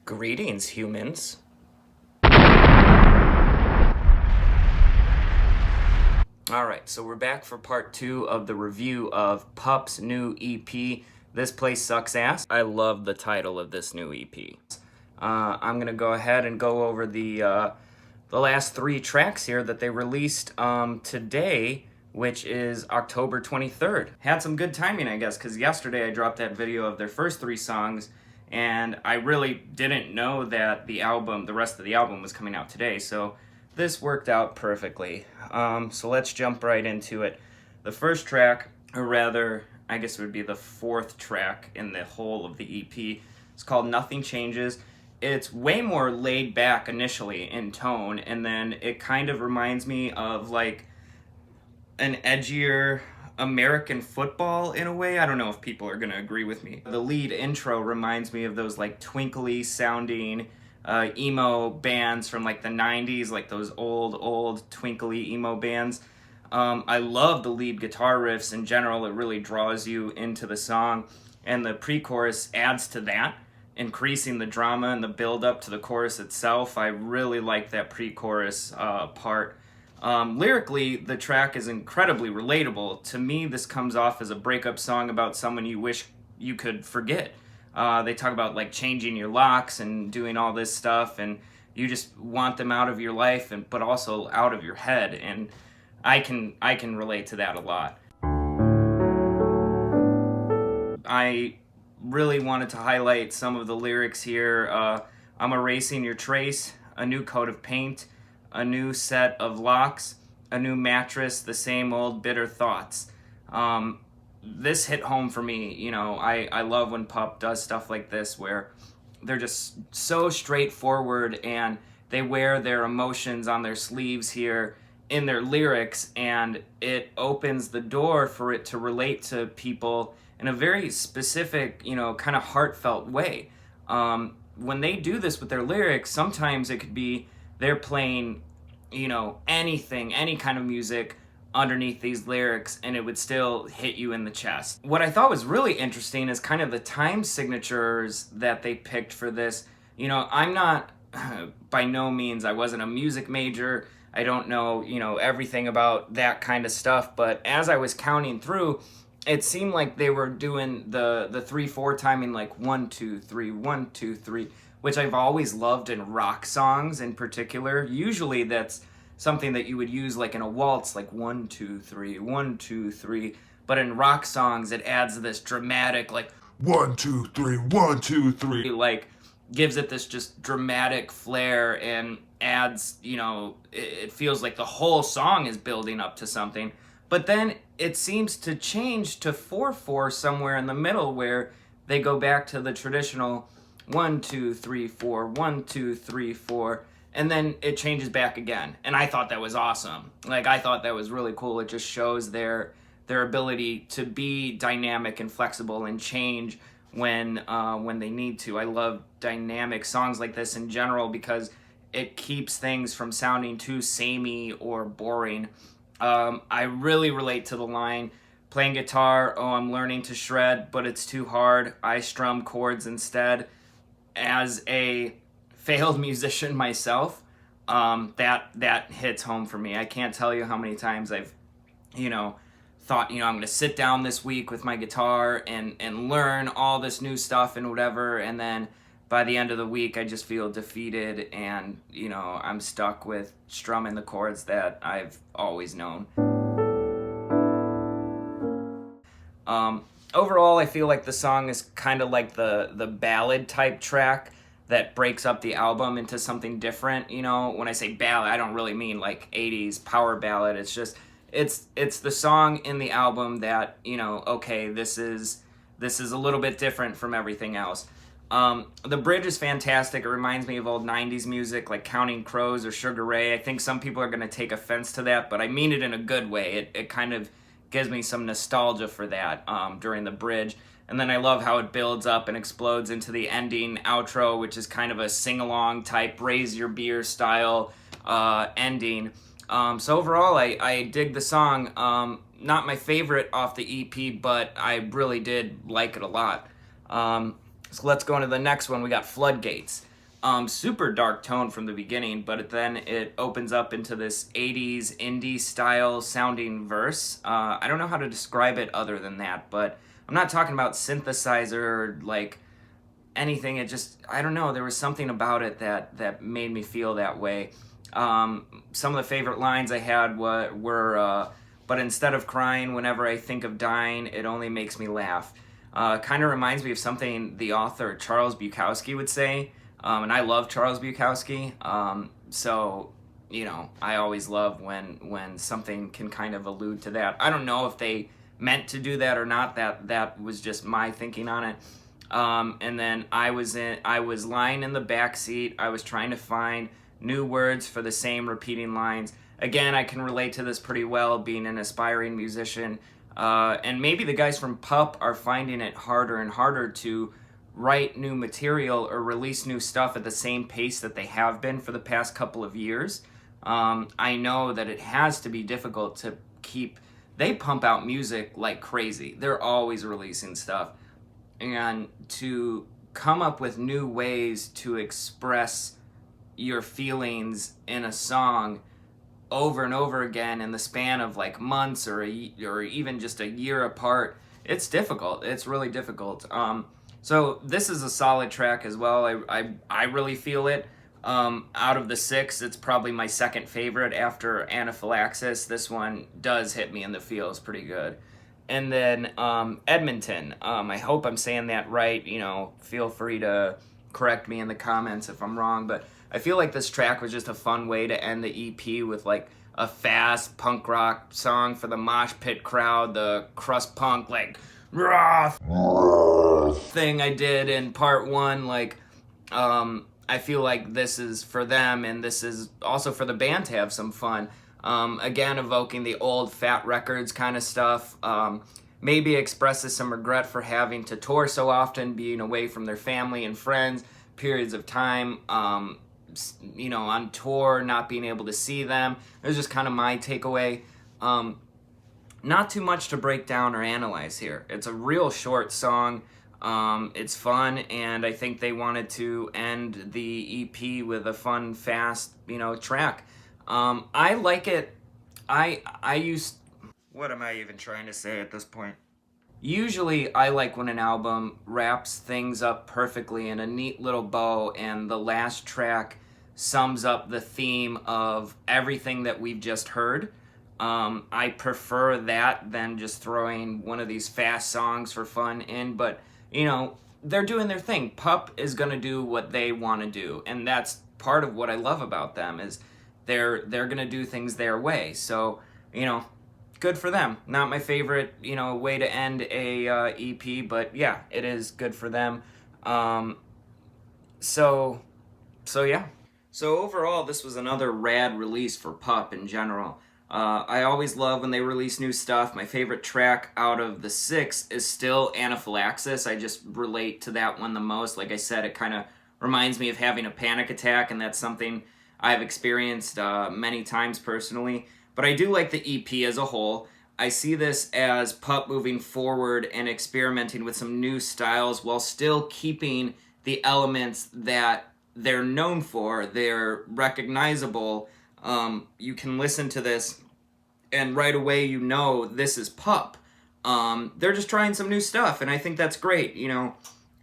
Greetings, humans. Alright, so we're back for part 2 of the review of PUP's new EP, This Place Sucks Ass. I love the title of this new EP. I'm going to go ahead and go over the last 3 tracks here that they released today, which is October 23rd. Had some good timing, I guess, because yesterday I dropped that video of their first 3 songs, and I really didn't know that the rest of the album was coming out today, so this worked out perfectly. So let's jump right into it. The first track, or rather, I guess it would be the 4th track in the whole of the EP, is called Nothing Changes. It's way more laid back initially in tone, and then it kind of reminds me of like an edgier American football in a way. I don't know if people are going to agree with me. The lead intro reminds me of those like twinkly sounding emo bands from like the 90s, like those old twinkly emo bands. I love the lead guitar riffs in general. It really draws you into the song, and the pre-chorus adds to that, increasing the drama and the build up to the chorus itself. I really like that pre-chorus part. Lyrically, the track is incredibly relatable. To me, this comes off as a breakup song about someone you wish you could forget. They talk about like changing your locks and doing all this stuff, and you just want them out of your life, but also out of your head. And I can relate to that a lot. I really wanted to highlight some of the lyrics here. I'm erasing your trace, a new coat of paint, a new set of locks, a new mattress, the same old bitter thoughts. This hit home for me. You know, I love when PUP does stuff like this where they're just so straightforward and they wear their emotions on their sleeves here in their lyrics, and it opens the door for it to relate to people in a very specific, you know, kind of heartfelt way. When they do this with their lyrics, sometimes it could be they're playing, you know, anything, any kind of music underneath these lyrics, and it would still hit you in the chest. What I thought was really interesting is kind of the time signatures that they picked for this. You know, I'm not, by no means, I wasn't a music major. I don't know, you know, everything about that kind of stuff, but as I was counting through, it seemed like they were doing the 3/4 timing, like 1 2 3 1 2 3, which I've always loved in rock songs in particular. Usually that's something that you would use like in a waltz, like 1 2 3 1 2 3. But in rock songs, it adds this dramatic like 1 2 3 1 2 3, like gives it this just dramatic flair and adds, you know, it feels like the whole song is building up to something. But then it seems to change to 4/4 somewhere in the middle, where they go back to the traditional 1 2 3 4 1 2 3 4, and then it changes back again. And I thought that was awesome. Like, I thought that was really cool. It just shows their ability to be dynamic and flexible and change when they need to. I love dynamic songs like this in general because it keeps things from sounding too samey or boring. I really relate to the line, playing guitar, oh, I'm learning to shred, but it's too hard. I strum chords instead. As a failed musician myself, that hits home for me. I can't tell you how many times I've, you know, thought, you know, I'm going to sit down this week with my guitar and learn all this new stuff and whatever, and then by the end of the week, I just feel defeated and, you know, I'm stuck with strumming the chords that I've always known. Overall, I feel like the song is kind of like the ballad type track that breaks up the album into something different. You know, when I say ballad, I don't really mean like 80s power ballad. It's just, it's the song in the album that, you know, okay, this is a little bit different from everything else. The bridge is fantastic. It reminds me of old 90s music like Counting Crows or Sugar Ray. I think some people are going to take offense to that, but I mean it in a good way. It kind of gives me some nostalgia for that during the bridge. And then I love how it builds up and explodes into the ending outro, which is kind of a sing-along type, raise your beer style ending. So overall, I dig the song. Not my favorite off the EP, but I really did like it a lot. So let's go into the next one. We got Floodgates. super dark tone from the beginning, but then it opens up into this 80s indie style sounding verse. I don't know how to describe it other than that, but I'm not talking about synthesizer or like anything. It just, I don't know, there was something about it that made me feel that way. Some of the favorite lines I had were but instead of crying whenever I think of dying, it only makes me laugh. Kind of reminds me of something the author Charles Bukowski would say. And I love Charles Bukowski. So, you know, I always love when something can kind of allude to that. I don't know if they meant to do that or not. That was just my thinking on it. And then I was lying in the back seat. I was trying to find new words for the same repeating lines. Again, I can relate to this pretty well, being an aspiring musician. And maybe the guys from PUP are finding it harder and harder to write new material or release new stuff at the same pace that they have been for the past couple of years. I know that it has to be difficult to keep... They pump out music like crazy. They're always releasing stuff. And to come up with new ways to express your feelings in a song over and over again in the span of like months or even just a year apart, it's difficult. It's really difficult. So this is a solid track as well. I really feel it. Out of the 6, it's probably my second favorite after Anaphylaxis. This one does hit me in the feels pretty good. And then Edmonton. I hope I'm saying that right. You know, feel free to correct me in the comments if I'm wrong. But I feel like this track was just a fun way to end the EP with like a fast punk rock song for the mosh pit crowd, the crust punk like raw thing I did in part 1. Like, I feel like this is for them, and this is also for the band to have some fun. Again, evoking the old Fat Records kind of stuff. Maybe expresses some regret for having to tour so often, being away from their family and friends, periods of time, you know, on tour, not being able to see them. It was just kind of my takeaway. Not too much to break down or analyze here. It's a real short song. It's fun, and I think they wanted to end the EP with a fun, fast, you know, track. I like it. What am I even trying to say at this point? Usually I like when an album wraps things up perfectly in a neat little bow, and the last track sums up the theme of everything that we've just heard. I prefer that than just throwing one of these fast songs for fun in, but you know, they're doing their thing. PUP is going to do what they want to do, and that's part of what I love about them is they're going to do things their way. So, you know, good for them. Not my favorite, you know, way to end a EP, but yeah, it is good for them. So yeah. So overall, this was another rad release for PUP in general. I always love when they release new stuff. My favorite track out of the 6 is still Anaphylaxis. I just relate to that one the most. Like I said, it kind of reminds me of having a panic attack, and that's something I've experienced many times personally. But I do like the EP as a whole. I see this as PUP moving forward and experimenting with some new styles while still keeping the elements that they're known for. They're recognizable. You can listen to this and right away you know this is PUP. They're just trying some new stuff, and I think that's great. You know,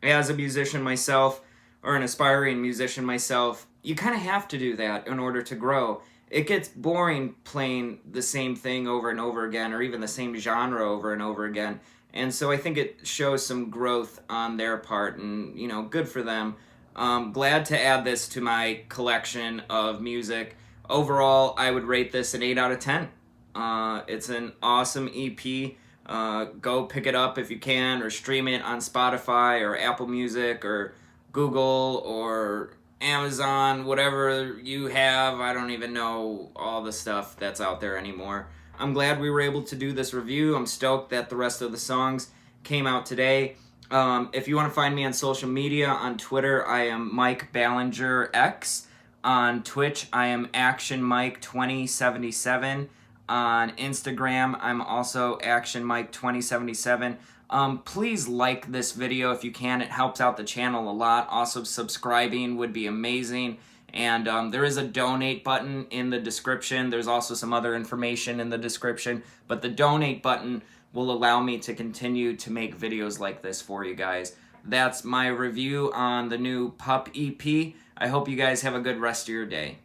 as a musician myself, or an aspiring musician myself, you kind of have to do that in order to grow. It gets boring playing the same thing over and over again, or even the same genre over and over again. And so I think it shows some growth on their part, and, you know, good for them. Glad to add this to my collection of music. Overall, I would rate this an 8 out of 10. It's an awesome EP. Go pick it up if you can, or stream it on Spotify or Apple Music or Google or Amazon, whatever you have. I don't even know all the stuff that's out there anymore. I'm glad we were able to do this review. I'm stoked that the rest of the songs came out today. If you want to find me on social media, on Twitter, I am Mike Ballinger X. On Twitch, I am Action Mike 2077. On Instagram, I'm also Action Mike 2077. Please like this video if you can. It helps out the channel a lot. Also, subscribing would be amazing. And there is a donate button in the description. There's also some other information in the description. But the donate button will allow me to continue to make videos like this for you guys. That's my review on the new PUP-EP. I hope you guys have a good rest of your day.